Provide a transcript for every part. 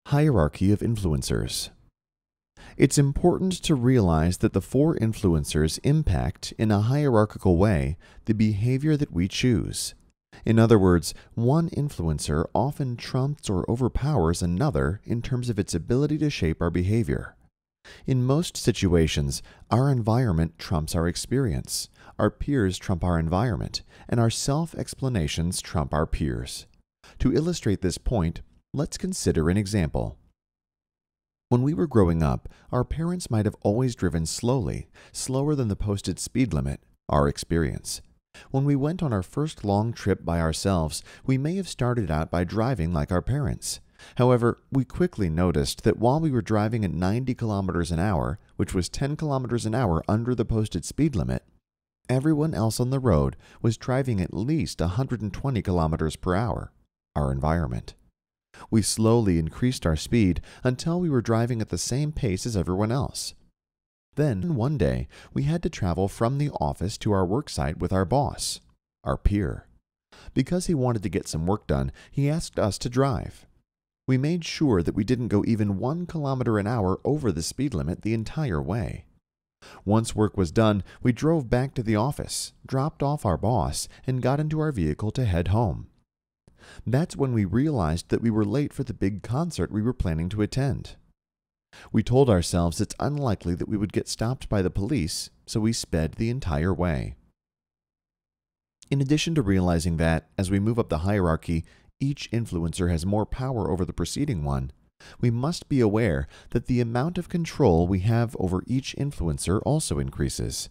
Hierarchy of influencers. It's important to realize that the four influencers impact, in a hierarchical way, the behavior that we choose. In other words, one influencer often trumps or overpowers another in terms of its ability to shape our behavior. In most situations, our environment trumps our experience, our peers trump our environment, and our self-explanations trump our peers. To illustrate this point, let's consider an example. When we were growing up, our parents might have always driven slowly, slower than the posted speed limit, our experience. When we went on our first long trip by ourselves, we may have started out by driving like our parents. However, we quickly noticed that while we were driving at 90 kilometers an hour, which was 10 kilometers an hour under the posted speed limit, everyone else on the road was driving at least 120 kilometers per hour, our environment. We slowly increased our speed until we were driving at the same pace as everyone else. Then, one day, we had to travel from the office to our worksite with our boss, our peer. Because he wanted to get some work done, he asked us to drive. We made sure that we didn't go even 1 kilometer an hour over the speed limit the entire way. Once work was done, we drove back to the office, dropped off our boss, and got into our vehicle to head home. That's when we realized that we were late for the big concert we were planning to attend. We told ourselves it's unlikely that we would get stopped by the police, so we sped the entire way. In addition to realizing that, as we move up the hierarchy, each influencer has more power over the preceding one, we must be aware that the amount of control we have over each influencer also increases.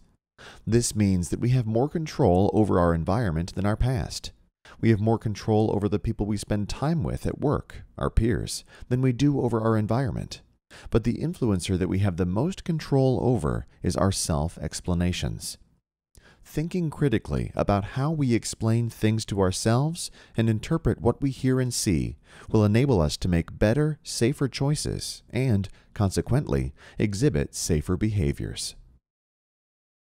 This means that we have more control over our environment than our past. We have more control over the people we spend time with at work, our peers, than we do over our environment. But the influencer that we have the most control over is our self-explanations. Thinking critically about how we explain things to ourselves and interpret what we hear and see will enable us to make better, safer choices and, consequently, exhibit safer behaviors.